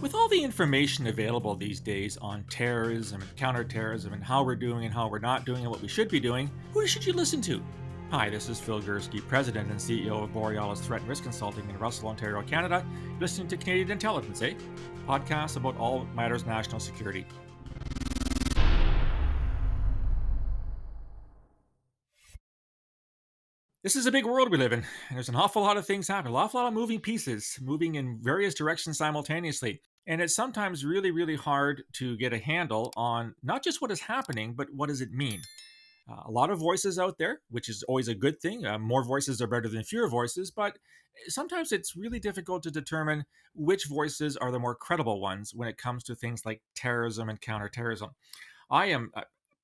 With all the information available these days on terrorism and counterterrorism and how we're doing and how we're not doing and what we should be doing, who should you listen to? Hi, this is Phil Gurski, President and CEO of Borealis Threat and Risk Consulting in Russell, Ontario, Canada. You're listening to Canadian Intelligence, podcast about all matters national security. This is a big world we live in, and there's an awful lot of things happening, an awful lot of moving pieces, moving in various directions simultaneously. And it's sometimes really, really hard to get a handle on not just what is happening, but what does it mean? A lot of voices out there, which is always a good thing. More voices are better than fewer voices, but sometimes it's really difficult to determine which voices are the more credible ones when it comes to things like terrorism and counterterrorism. I am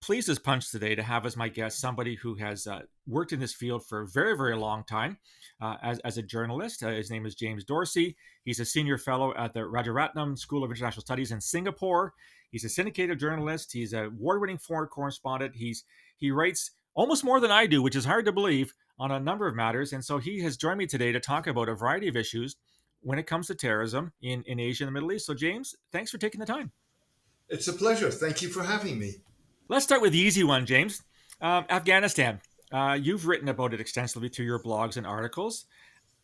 pleased as punch today to have as my guest somebody who has worked in this field for a very, very long time as a journalist. His name is James Dorsey. He's a senior fellow at the Rajaratnam School of International Studies in Singapore. He's a syndicated journalist. He's an award-winning foreign correspondent. He writes almost more than I do, which is hard to believe, on a number of matters. And so he has joined me today to talk about a variety of issues when it comes to terrorism in Asia and the Middle East. So James, thanks for taking the time. It's a pleasure. Thank you for having me. Let's start with the easy one, James. Afghanistan. You've written about it extensively through your blogs and articles.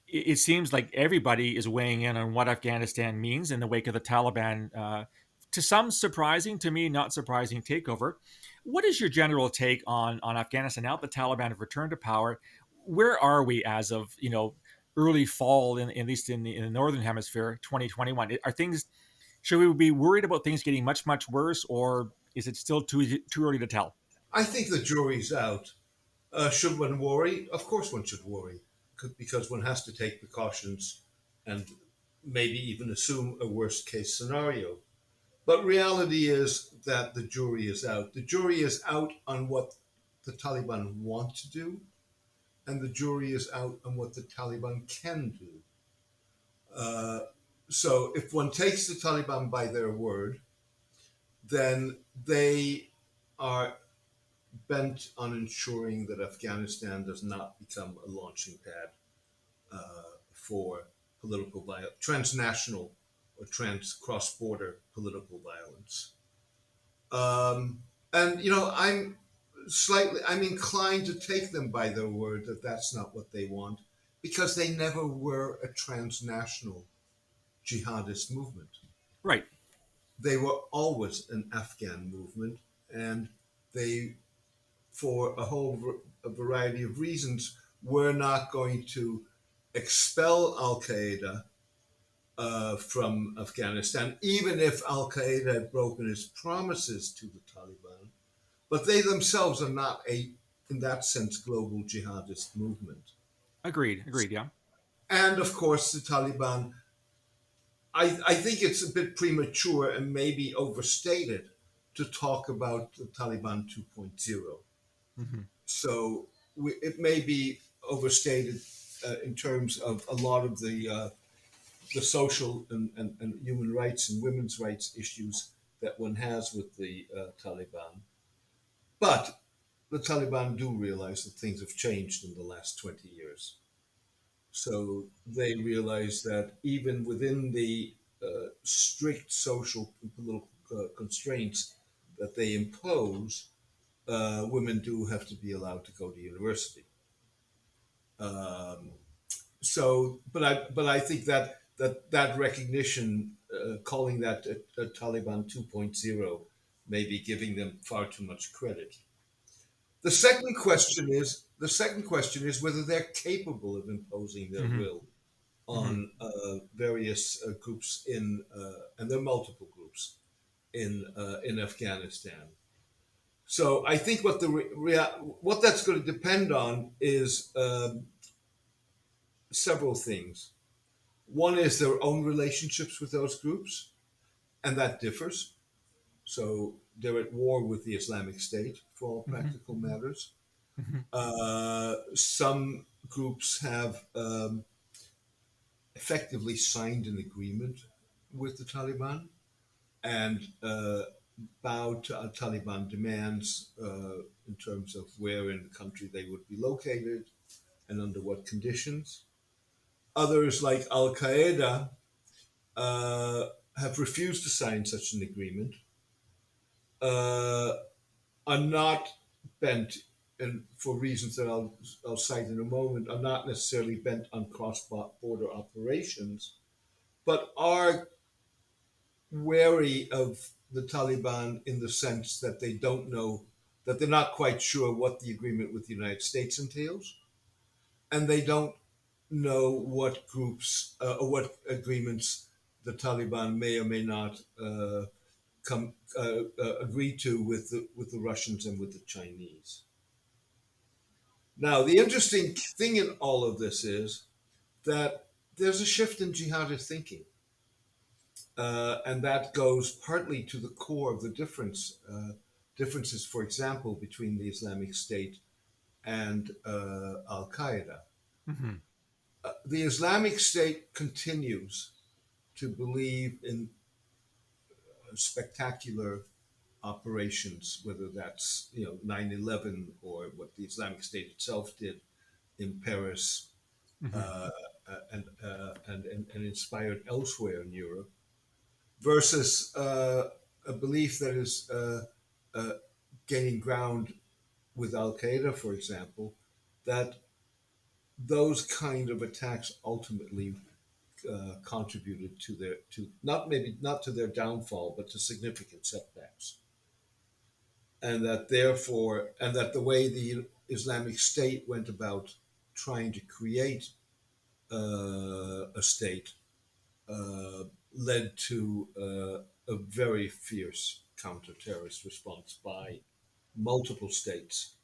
It seems like everybody is weighing in on what Afghanistan means in the wake of the Taliban, to some surprising, to me not surprising takeover. What is your general take on Afghanistan now that the Taliban have returned to power? Where are we as of early fall, at least in the northern hemisphere, 2021? Are things? Should we be worried about things getting much, much worse, or is it still too early to tell? I think the jury's out. Should one worry? Of course one should worry, because one has to take precautions and maybe even assume a worst case scenario. But reality is that the jury is out. The jury is out on what the Taliban want to do, and the jury is out on what the Taliban can do. Uh, so if one takes the Taliban by their word, then they are bent on ensuring that Afghanistan does not become a launching pad for political violence, transnational or cross-border political violence. And I'm inclined to take them by their word that that's not what they want, because they never were a transnational jihadist movement. Right. They were always an Afghan movement, and they, for a variety of reasons, were not going to expel Al Qaeda from Afghanistan, even if Al Qaeda had broken its promises to the Taliban. But they themselves are not in that sense, global jihadist movement. Agreed. Yeah. And of course, the Taliban, I think it's a bit premature and maybe overstated to talk about the Taliban 2.0. Mm-hmm. So it may be overstated in terms of a lot of the social and human rights and women's rights issues that one has with the Taliban. But the Taliban do realize that things have changed in the last 20 years. So they realize that even within the strict social and political constraints that they impose, women do have to be allowed to go to university. Um, but I think that recognition, calling that a Taliban 2.0, may be giving them far too much credit. The second question is whether they're capable of imposing their Mm-hmm. will Mm-hmm. on various groups and there are multiple groups in Afghanistan. So I think what that's going to depend on is several things. One is their own relationships with those groups, and that differs. So they're at war with the Islamic State for all practical Mm-hmm. matters. Mm-hmm. Some groups have effectively signed an agreement with the Taliban and bowed to Taliban demands in terms of where in the country they would be located and under what conditions. Others, like Al Qaeda, have refused to sign such an agreement, uh, are not bent, and for reasons that I'll cite in a moment, are not necessarily bent on cross-border operations, but are wary of the Taliban in the sense that they don't know, that they're not quite sure what the agreement with the United States entails, and they don't know what groups or what agreements the Taliban may or may not come agree to with the Russians and with the Chinese. Now, the interesting thing in all of this is that there's a shift in jihadist thinking. And that goes partly to the core of the differences, for example, between the Islamic State and Al Qaeda. Mm-hmm. The Islamic State continues to believe in spectacular operations, whether that's 9/11 or what the Islamic State itself did in Paris, Mm-hmm. uh, and inspired elsewhere in Europe, versus a belief that is uh, gaining ground with Al Qaeda, for example, that those kind of attacks ultimately contributed to their to not maybe not to their downfall, but to significant setbacks, and that therefore, and that the way the Islamic State went about trying to create a state uh, led to a very fierce counter-terrorist response by multiple states,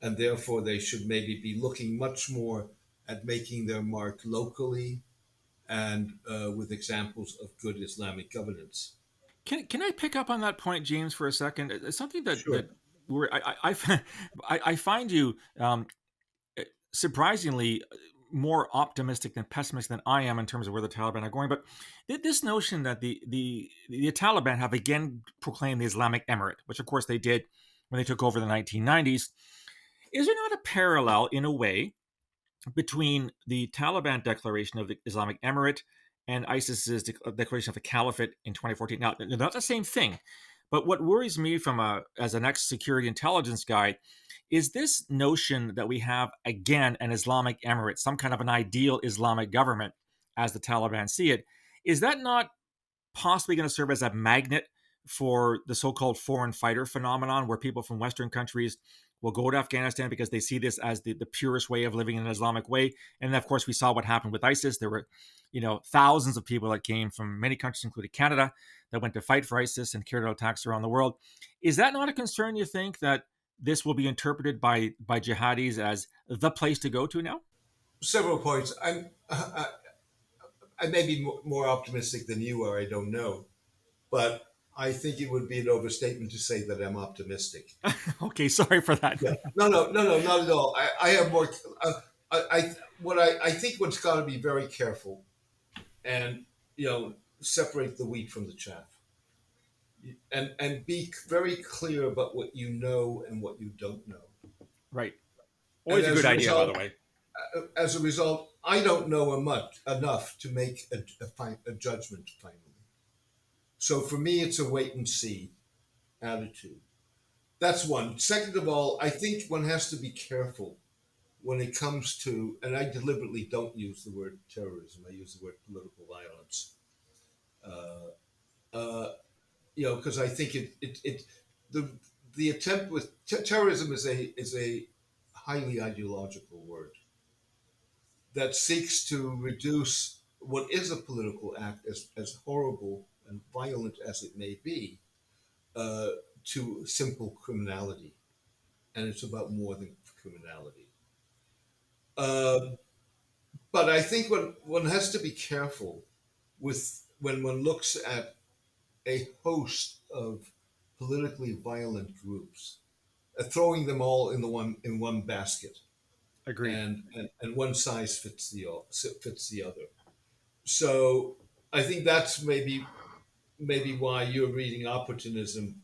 and therefore they should maybe be looking much more at making their mark locally and with examples of good Islamic governance. Can I pick up on that point, James, for a second? It's something Sure. that I find you surprisingly more optimistic than pessimistic than I am in terms of where the Taliban are going. But this notion that the Taliban have again proclaimed the Islamic emirate, which of course they did when they took over the 1990s, is there not a parallel in a way between the Taliban declaration of the Islamic Emirate and ISIS's declaration of the Caliphate in 2014? Now, they're not the same thing, but what worries me as an ex-security intelligence guy is this notion that we have again an Islamic Emirate, some kind of an ideal Islamic government, as the Taliban see it. Is that not possibly going to serve as a magnet for the so-called foreign fighter phenomenon, where people from Western countries will go to Afghanistan because they see this as the purest way of living in an Islamic way? And of course, we saw what happened with ISIS. There were, thousands of people that came from many countries, including Canada, that went to fight for ISIS and carried out attacks around the world. Is that not a concern, you think, that this will be interpreted by jihadis as the place to go to now? Several points. I may be more optimistic than you are. I don't know, but I think it would be an overstatement to say that I'm optimistic. Okay, sorry for that. Yeah. No, not at all. I have more. I think one's got to be very careful and separate the wheat from the chaff, and be very clear about what you know and what you don't know. Right. And Always a good idea, by the way. as a result, I don't know enough to make a judgment finally. So for me, it's a wait and see attitude. That's one. Second of all, I think one has to be careful when it comes to, and I deliberately don't use the word terrorism. I use the word political violence. Because I think the the attempt with terrorism is a highly ideological word that seeks to reduce what is a political act, as horrible and violent as it may be, uh, to simple criminality, and it's about more than criminality. Um, but I think one has to be careful with when one looks at a host of politically violent groups, throwing them all in one basket, Agreed. and one size fits the other. So I think that's maybe why you're reading optimism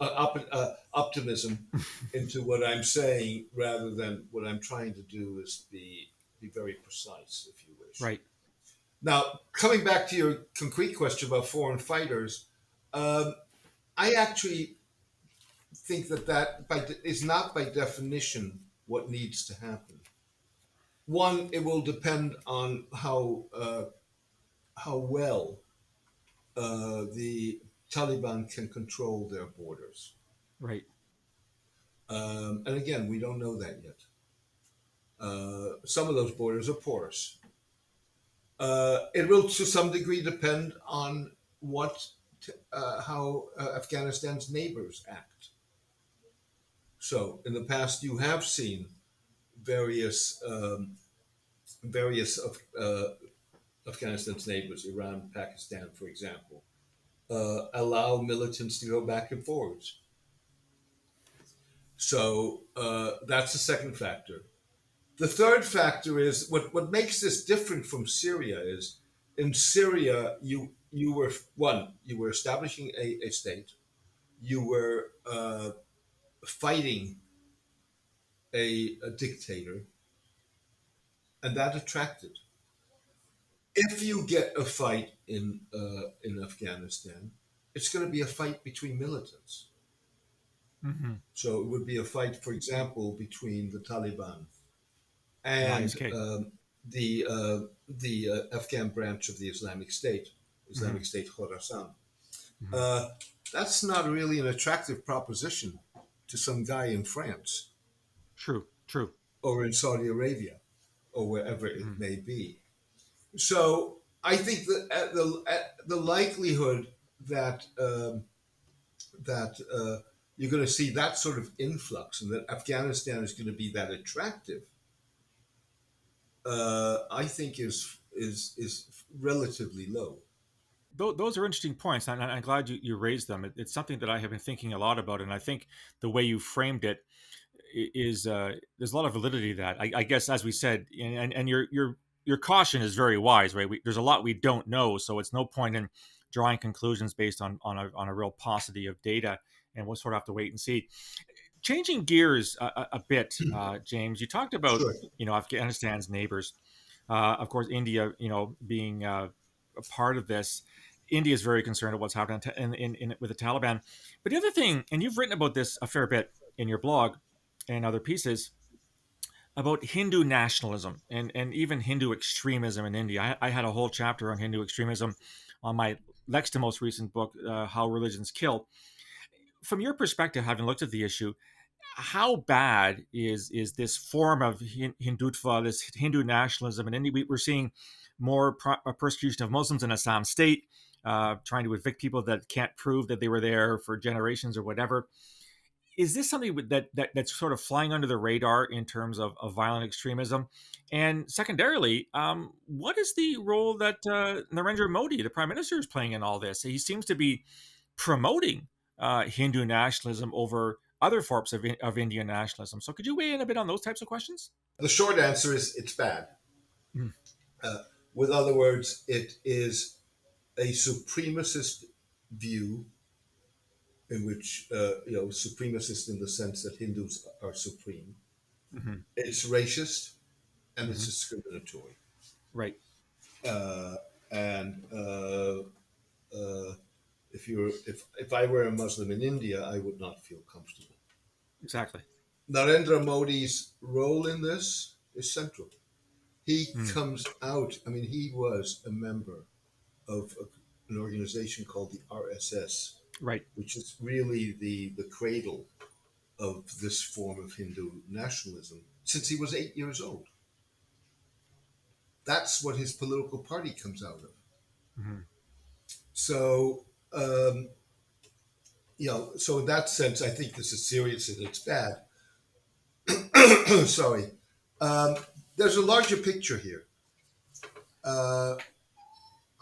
into what I'm saying, rather than what I'm trying to do is be very precise, if you wish. Right. Now, coming back to your concrete question about foreign fighters, um, I actually think is not by definition what needs to happen. One, it will depend on how well the Taliban can control their borders. Right. And again, we don't know that yet. Some of those borders are porous. It will, to some degree, depend on how Afghanistan's neighbors act. So, in the past, you have seen various of Afghanistan's neighbors, Iran, Pakistan, for example, allow militants to go back and forwards. So that's the second factor. The third factor is what makes this different from Syria is in Syria you were establishing a state, you were fighting a dictator, and that attracted. If you get a fight in Afghanistan, it's going to be a fight between militants. Mm-hmm. So it would be a fight, for example, between the Taliban And and ISK. the Afghan branch of the Mm-hmm. Islamic State Khorasan. Mm-hmm. Uh, that's not really an attractive proposition to some guy in France True. True. or in Saudi Arabia or wherever it Mm-hmm. may be. So I think that the likelihood that you're going to see that sort of influx and that Afghanistan is going to be that attractive, I think is relatively low. Those are interesting points, and I'm glad you raised them. It's something that I have been thinking a lot about, and I think the way you framed it is there's a lot of validity to that. I guess, as we said, and your caution is very wise, right? There's a lot we don't know, so it's no point in drawing conclusions based on a real paucity of data, and we'll sort of have to wait and see. Changing gears a bit, James, you talked about Sure. Afghanistan's neighbors, of course, India, being a part of this. India is very concerned about what's happening with the Taliban. But the other thing, and you've written about this a fair bit in your blog and other pieces about Hindu nationalism and even Hindu extremism in India. I had a whole chapter on Hindu extremism on my next to most recent book, How Religions Kill. From your perspective, having looked at the issue, how bad is this form of Hindutva, this Hindu nationalism in India? We're seeing more persecution of Muslims in Assam state, trying to evict people that can't prove that they were there for generations or whatever. Is this something that's sort of flying under the radar in terms of violent extremism? And secondarily, what is the role that Narendra Modi, the prime minister, is playing in all this? He seems to be promoting Hindu nationalism over other forms of Indian nationalism. So could you weigh in a bit on those types of questions? The short answer is it's bad. Mm. Uh, with other words, it is a supremacist view in which supremacist in the sense that Hindus are supreme. Mm-hmm. It's racist and it's Mm-hmm. discriminatory. Right. Uh, and uh, if I were a Muslim in India, I would not feel comfortable. Exactly. Narendra Modi's role in this is central. He Mm. comes out. I mean, he was a member of an organization called the RSS, Right. which is really the cradle of this form of Hindu nationalism since he was 8 years old. That's what his political party comes out of. Mm-hmm. So, so in that sense, I think this is serious and it's bad. Sorry. Um, there's a larger picture here. Uh,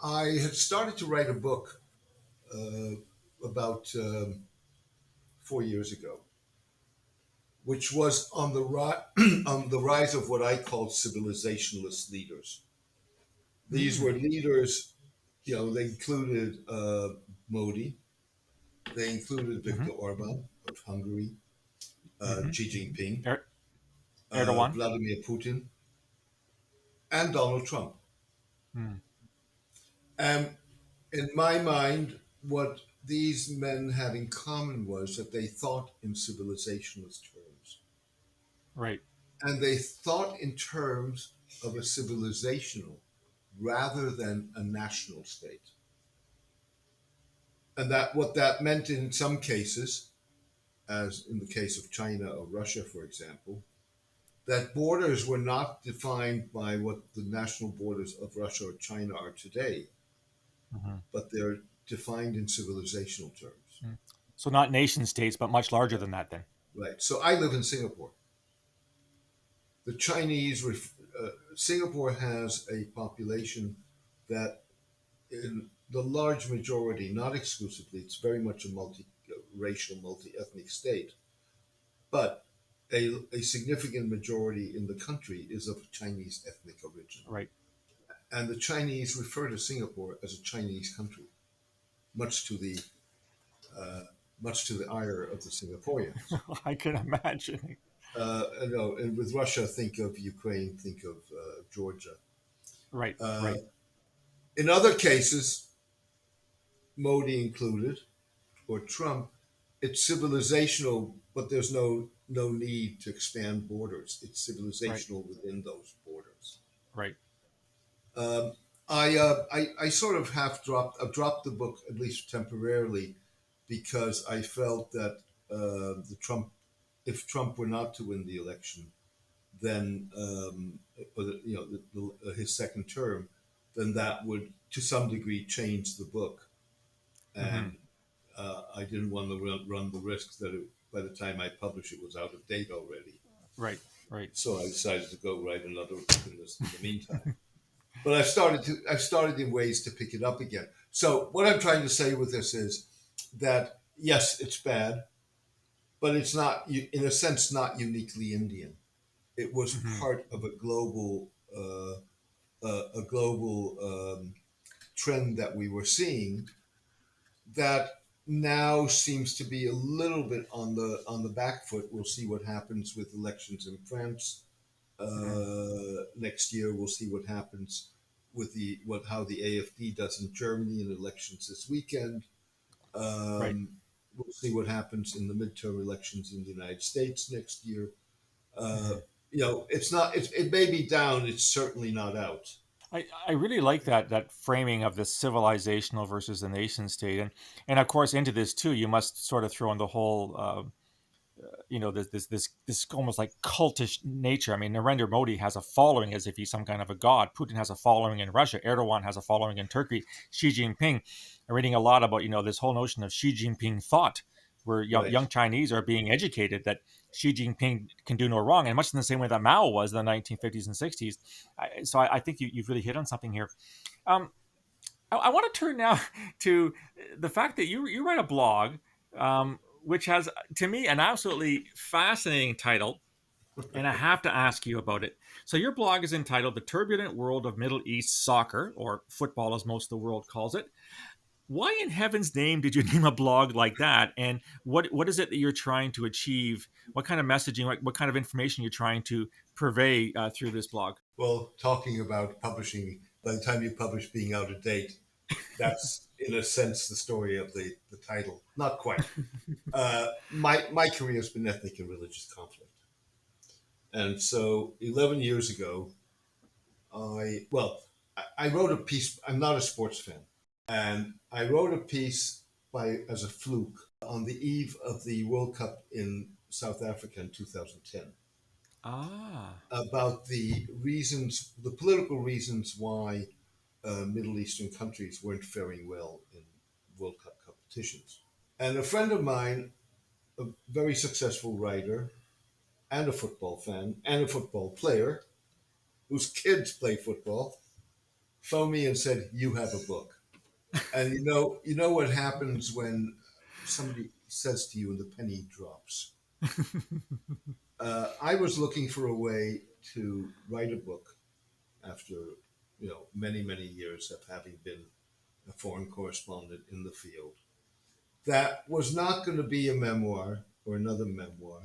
I had started to write a book uh, about 4 years ago, which was on on the rise of what I called civilizationalist leaders. These were Mm. leaders, they included Modi, they included Mm-hmm. Viktor Orban of Hungary, Mm-hmm. Xi Jinping, Erdogan. Vladimir Putin, and Donald Trump. Mm. And in my mind, what these men had in common was that they thought in civilizationalist terms. Right. And they thought in terms of a civilizational rather than a national state. And that what that meant in some cases, as in the case of China or Russia, for example, that borders were not defined by what the national borders of Russia or China are today, Hmm. but they're defined in civilizational terms. So not nation states, but much larger than that then. Right. So I live in Singapore. The Chinese, Singapore has a population that, in the large majority, not exclusively, it's very much a multi-racial, multi-ethnic state, but a significant majority in the country is of Chinese ethnic origin. Right. And the Chinese refer to Singapore as a Chinese country, much to the uh, much to the ire of the Singaporeans. I can imagine. No, and with Russia, think of Ukraine, think of Georgia. Right. Uh, Right. in other cases, Modi included, or Trump, it's civilizational, but there's no need to expand borders. It's Right. civilizational within those borders. Right. Um, I sort of I've dropped the book at least temporarily because I felt that the Trump, if Trump were not to win the election, then or his second term, then that would to some degree change the book, Hmm. and I didn't want to run the risks that by the time I publish it was out of date already. Right. Right. So I decided to go write another book in the meantime. But I've started in ways to pick it up again. So what I'm trying to say with this is that yes, it's bad, but it's not in a sense not uniquely Indian. It was Hmm. part of a global trend that we were seeing that now seems to be a little bit on the back foot. We'll see what happens with elections in France Hmm. next year. We'll see what happens with the what how the AFD does in Germany in elections this weekend. Right. Um, we'll see what happens in the midterm elections in the United States next year. Uh, Hmm. it's not. It may be down. It's certainly not out. I really like that framing of the civilizational versus the nation state, and of course into this too, you must sort of throw in the whole this almost like cultish nature. I mean, Narendra Modi has a following as if he's some kind of a god. Putin has a following in Russia. Erdogan has a following in Turkey. Xi Jinping. I'm reading a lot about this whole notion of Xi Jinping thought, where Right. young Chinese are being educated that Xi Jinping can do no wrong, and much in the same way that Mao was in the 1950s and 60s. I think you've really hit on something here. Um, I want to turn now to the fact that you write a blog, which has to me an absolutely fascinating title, and I have to ask you about it. So your blog is entitled "The Turbulent World of Middle East Soccer," or football, as most of the world calls it. Why in heaven's name did you name a blog like that? And what is it that you're trying to achieve? What kind of messaging, what kind of information you're trying to purvey through this blog? Well, talking about publishing, by the time you publish being out of date, that's in a sense the story of the title. Not quite. My career has been ethnic and religious conflict. And so 11 years ago, I wrote a piece. I'm not a sports fan. And I wrote a piece as a fluke on the eve of the World Cup in South Africa in 2010 Ah, about the political reasons why Middle Eastern countries weren't faring well in World Cup competitions. And a friend of mine, a very successful writer and a football fan and a football player whose kids play football, phoned me and said, "You have a book." And you know what happens when somebody says to you and the penny drops. I was looking for a way to write a book after many years of having been a foreign correspondent in the field that was not going to be a memoir or another memoir,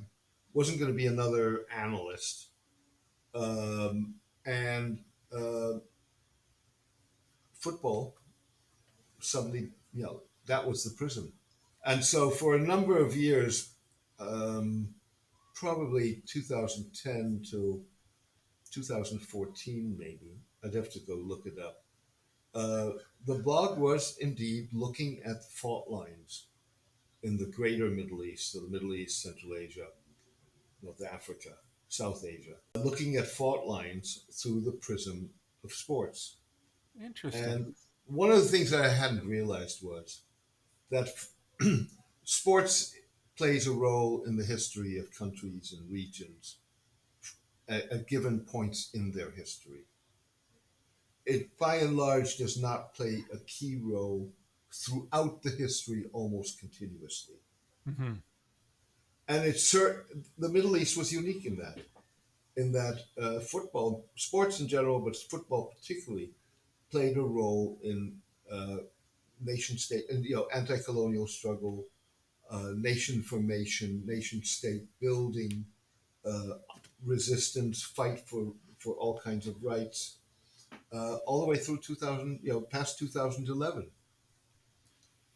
wasn't going to be another analyst, um, and football. suddenly, that was the prism. And so for a number of years, um, probably 2010 to 2014, maybe, I'd have to go look it up. The blog was indeed looking at fault lines in the greater Middle East, so the Middle East, Central Asia, North Africa, South Asia, looking at fault lines through the prism of sports. Interesting. And one of the things that I hadn't realized was that sports plays a role in the history of countries and regions at given points in their history. It, by and large, does not play a key role throughout the history almost continuously. Mm-hmm. And the Middle East was unique in that football, sports in general, but football particularly, played a role in uh, nation state and anti-colonial struggle, nation formation, nation state building, uh, resistance, fight for all kinds of rights, all the way through 2000, past 2011.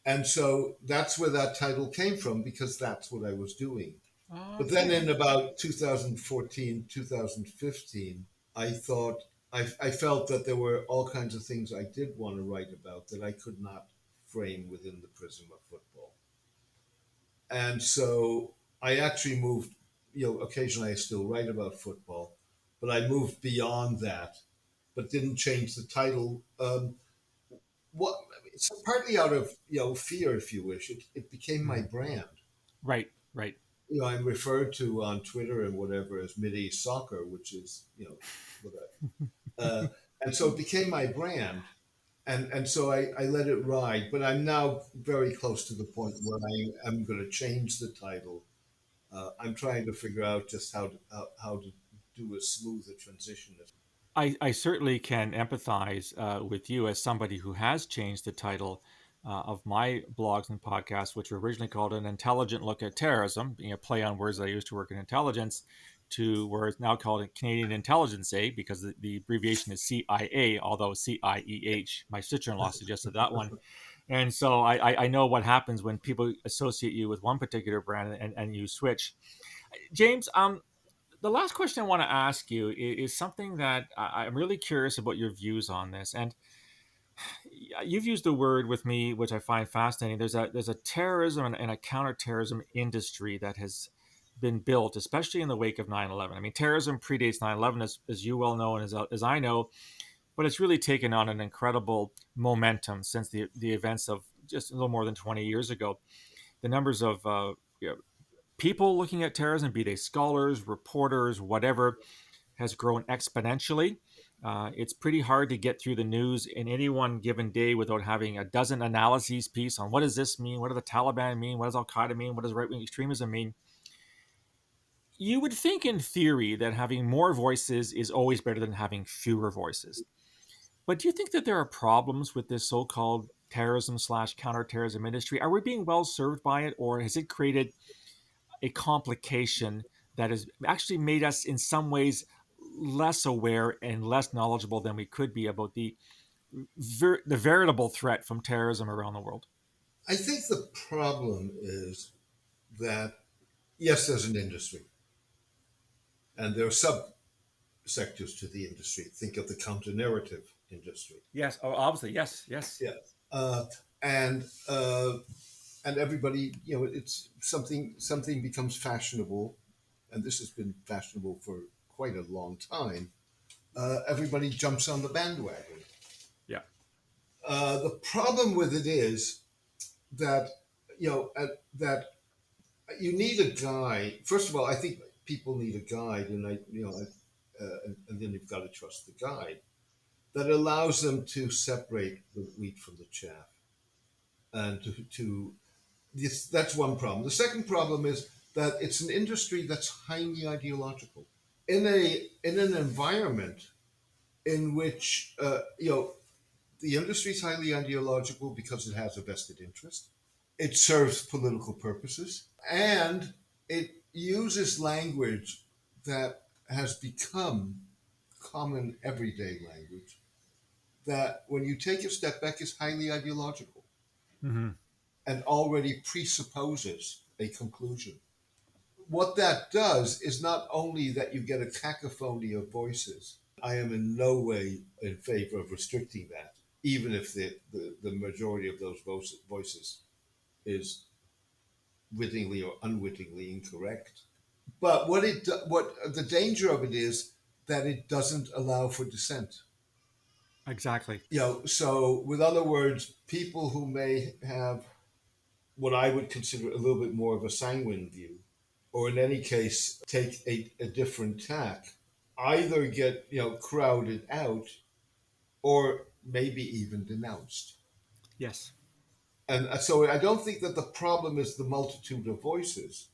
And so that's where that title came from because that's what I was doing. But then Okay. in about 2014, 2015, I thought, I felt that there were all kinds of things I did want to write about that I could not frame within the prism of football. And so I actually moved, occasionally I still write about football, but I moved beyond that, but didn't change the title. What It's partly out of fear, if you wish. It became my Mhm. brand. Right, right. I'm referred to on Twitter and whatever as Mideast Soccer, which is what and so it became my brand, and so I let it ride. But I'm now very close to the point where I am going to change the title. I'm trying to figure out just how to do as smooth a transition as. I certainly can empathize with you as somebody who has changed the title of my blogs and podcasts, which were originally called An Intelligent Look at Terrorism, being a play on words that I used to work in intelligence, to where it's now called Canadian Intelligence A because the abbreviation is CIA, although CIEh. My sister-in-law suggested that one. And so I know what happens when people associate you with one particular brand and you switch. James, the last question I want to ask you is something that I'm really curious about your views on this. And you've used the word with me, which I find fascinating. There's a terrorism and a counterterrorism industry that has been built, especially in the wake of 9/11. I mean, terrorism predates 9/11, as you well know and as I know, but it's really taken on an incredible momentum since the events of just a little more than 20 years ago. The numbers of you know, people looking at terrorism, be they scholars, reporters, whatever, has grown exponentially. It's pretty hard to get through the news in any one given day without having a dozen analyses piece on what does this mean? What do the Taliban mean? What does Al Qaeda mean? What does right wing extremism mean? You would think, in theory, that having more voices is always better than having fewer voices. But do you think that there are problems with this so called terrorism slash counterterrorism industry? Are we being well served by it, or has it created a complication that has actually made us in some ways less aware and less knowledgeable than we could be about the veritable threat from terrorism around the world? I think the problem is that yes, there's an industry, and there are subsectors to the industry. Think of the counter-narrative industry. Yes. Oh, obviously. Yes. Yes. Yeah. Uh, and and everybody, it's something becomes fashionable, and this has been fashionable for quite a long time. Everybody jumps on the bandwagon. Yeah. The problem with it is that that you need a guide. First of all, I think people need a guide, and then you've got to trust the guide that allows them to separate the wheat from the chaff, and to this. That's one problem. The second problem is that it's an industry that's highly ideological in an environment in which the industry is highly ideological because it has a vested interest. It serves political purposes, and it uses language that has become common everyday language that when you take a step back is highly ideological. Hmm. and already presupposes a conclusion. What that does is not only that you get a cacophony of voices. I am in no way in favor of restricting that, even if the majority of those voices is wittingly or unwittingly incorrect. But what the danger of it is that it doesn't allow for dissent. Exactly. So with other words, people who may have what I would consider a little bit more of a sanguine view, or in any case take a different tack, either get crowded out or maybe even denounced. Yes. And so I don't think that the problem is the multitude of voices.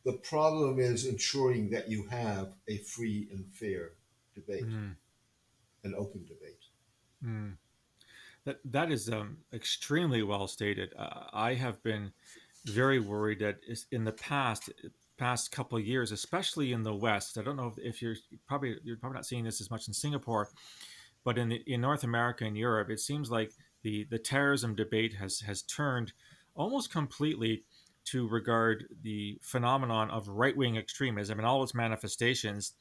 The problem is ensuring that you have a free and fair debate, Mm. an open debate. Mm. That is extremely well stated. I have been very worried that in the past couple of years, especially in the West. I don't know if you're probably not seeing this as much in Singapore, but in North America and Europe, it seems like the terrorism debate has turned almost completely to regard the phenomenon of right wing extremism and all its manifestations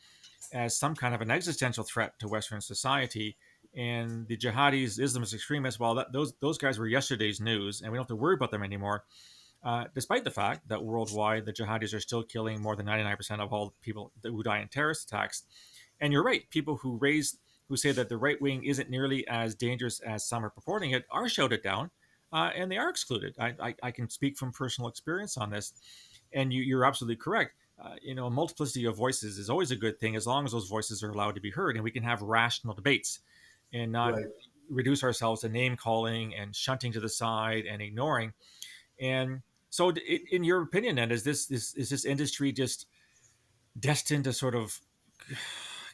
as some kind of an existential threat to Western society. And the jihadis, Islamist extremists, well, those guys were yesterday's news, and we don't have to worry about them anymore. Despite the fact that worldwide the jihadis are still killing more than 99% of all people who die in terrorist attacks. And you're right, people who say that the right wing isn't nearly as dangerous as some are purporting it are shouted down, and they are excluded. I can speak from personal experience on this, and you're absolutely correct. A multiplicity of voices is always a good thing as long as those voices are allowed to be heard, and we can have rational debates and not Right. reduce ourselves to name calling and shunting to the side and ignoring. And so, in your opinion, then, is this industry just destined to sort of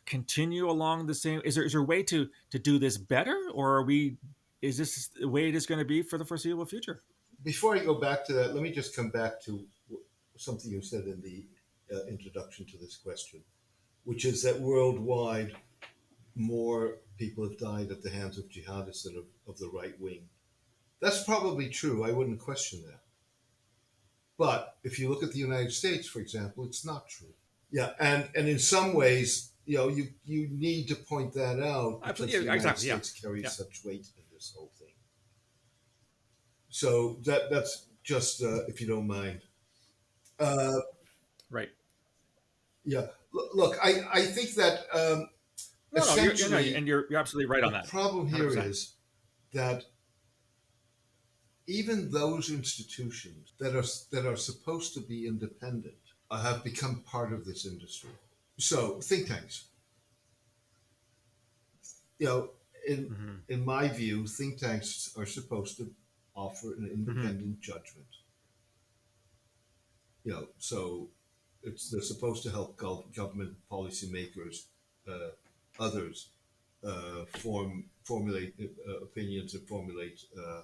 continue along the same? Is there a way to do this better, or are we? Is this the way it is going to be for the foreseeable future? Before I go back to that, let me just come back to something you said in the introduction to this question, which is that worldwide more people have died at the hands of jihadists than of the right wing. That's probably true. I wouldn't question that. But if you look at the United States, for example, it's not true. Yeah, and in some ways, you need to point that out because the Absolutely, yeah, United exactly, yeah, States carries yeah, such weight in this whole thing. So that's just if you don't mind. Uh, right. yeah, look, I think that No, you're no, essentially and you're absolutely right the on that, problem hundred here percent. is that even those institutions that are supposed to be independent have become part of this industry. So think tanks, you know, in Hmm. in my view, think tanks are supposed to offer an Hmm. independent judgment. So they're supposed to help government policymakers, uh, others, formulate opinions and formulate uh,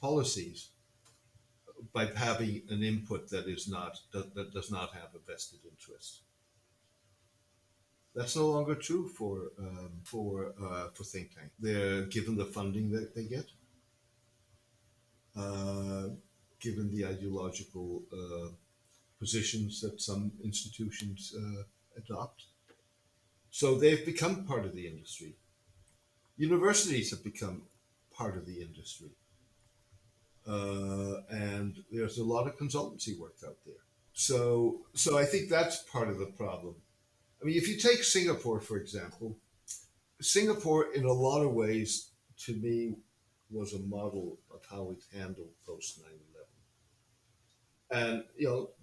policies by having an input that does not have a vested interest. That's no longer true for think tank. They're given the funding that they get, uh, given the ideological positions that some institutions adopt. So they've become part of the industry. Universities have become part of the industry, and there's a lot of consultancy work out there. So I think that's part of the problem. I mean, if you take Singapore, for example, Singapore, in a lot of ways, to me, was a model of how it handled post 9/11. And,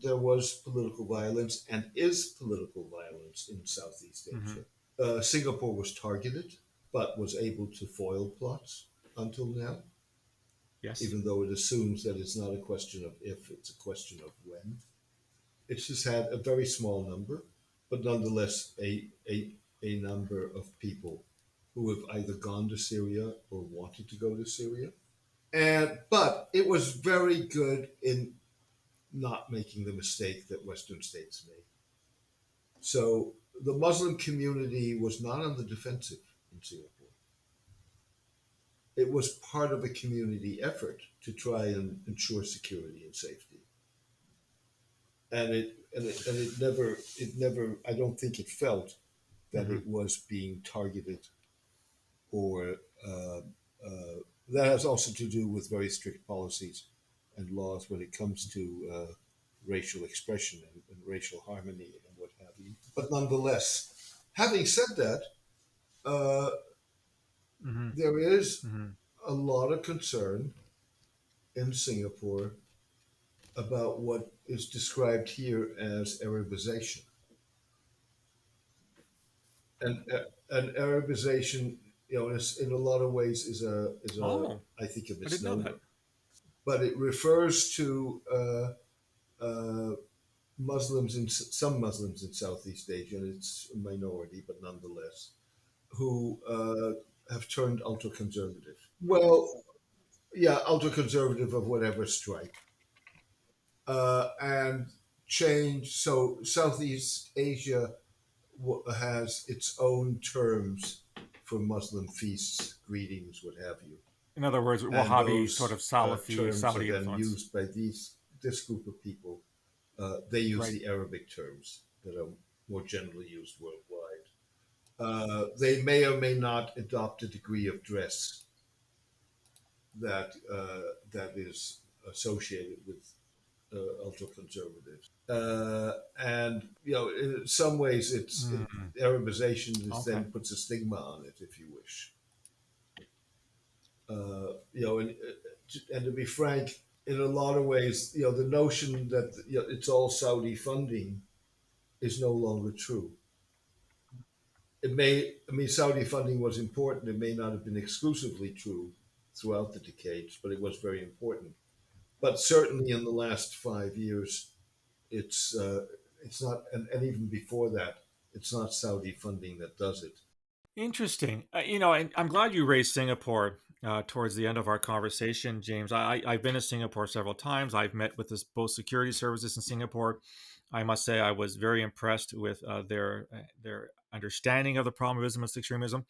there was political violence and is political violence in Southeast Hmm. Asia. Singapore was targeted, but was able to foil plots until now, Yes. even though it assumes that it's not a question of if, it's a question of when. It's just had a very small number, but nonetheless a number of people who have either gone to Syria or wanted to go to Syria. But it was very good in not making the mistake that Western states made. So the Muslim community was not on the defensive in Singapore. it was part of a community effort to try and ensure security and safety. And it never I don't think it felt that Mm-hmm. it was being targeted, or that has also to do with very strict policies and laws when it comes to racial expression and racial harmony and what have you. But nonetheless, having said that, uh, Mm-hmm. there is Mm-hmm. a lot of concern in Singapore about what is described here as Arabization. And Arabization, in a lot of ways is a Oh, I think a I didn't know that. misnomer, but it refers to Muslims in some Muslims in Southeast Asia, and it's a minority, but nonetheless, who have turned ultra conservative. Well, yeah, ultra conservative of whatever stripe, and change. So Southeast Asia has its own terms for Muslim feasts, greetings, what have you, In other words, and Wahhabi sort of those Salafi, terms are Saudi then influence. used by this group of people. They use Right. the Arabic terms that are more generally used worldwide. They may or may not adopt a degree of dress that is associated with ultra conservatives. And in some ways, Mm, Arabization okay. then puts a stigma on it, if you wish. And to be frank, in a lot of ways, the notion that it's all Saudi funding is no longer true. I mean, Saudi funding was important. It may not have been exclusively true throughout the decades, but it was very important. But certainly in the last 5 years, it's uh, it's not, and even before that, it's not Saudi funding that does it. Interesting. And I'm glad you raised Singapore towards the end of our conversation, James. I've been to Singapore several times. I've met with both security services in Singapore. I must say I was very impressed with their understanding of the problem of Islamist extremism.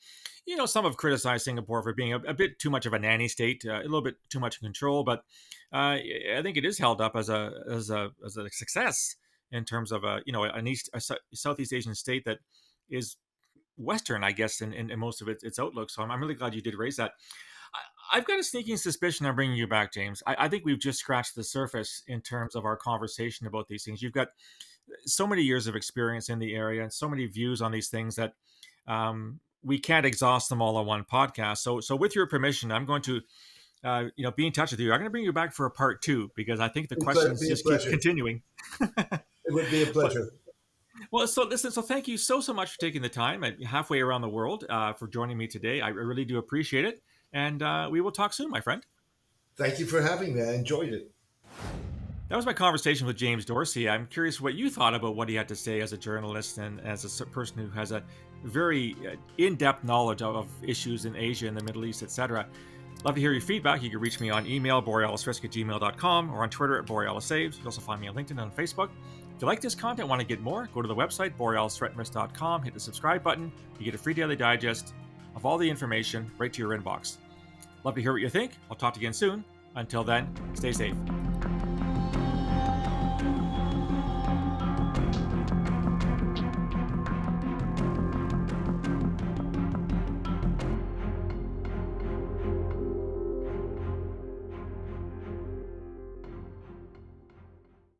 Some have criticized Singapore for being a bit too much of a nanny state, a little bit too much in control, but I think it is held up as a success in terms of a Southeast Asian state that is Western, I guess, in most of its outlook. So I'm really glad you did raise that. I've got a sneaking suspicion I'm bringing you back, James. I think we've just scratched the surface in terms of our conversation about these things. You've got so many years of experience in the area and so many views on these things that we can't exhaust them all on one podcast. So with your permission, I'm going to be in touch with you. I'm going to bring you back for a part two because I think the It'd questions be a just keep pleasure. continuing. It would be a But pleasure. well, so listen, so thank you so much for taking the time halfway around the world for joining me today. I really do appreciate it. And we will talk soon, my friend. Thank you for having me. I enjoyed it. That was my conversation with James Dorsey. I'm curious what you thought about what he had to say as a journalist and as a person who has a very in-depth knowledge of issues in Asia and the Middle East, etc. Love to hear your feedback. You can reach me on email, borealisrisk@gmail.com, or on Twitter @borealissaves. You can also find me on LinkedIn and on Facebook. If you like this content, want to get more, go to the website, borealisthreatandrisk.com, hit the subscribe button. You get a free daily digest of all the information right to your inbox. Love to hear what you think. I'll talk to you again soon. Until then, stay safe.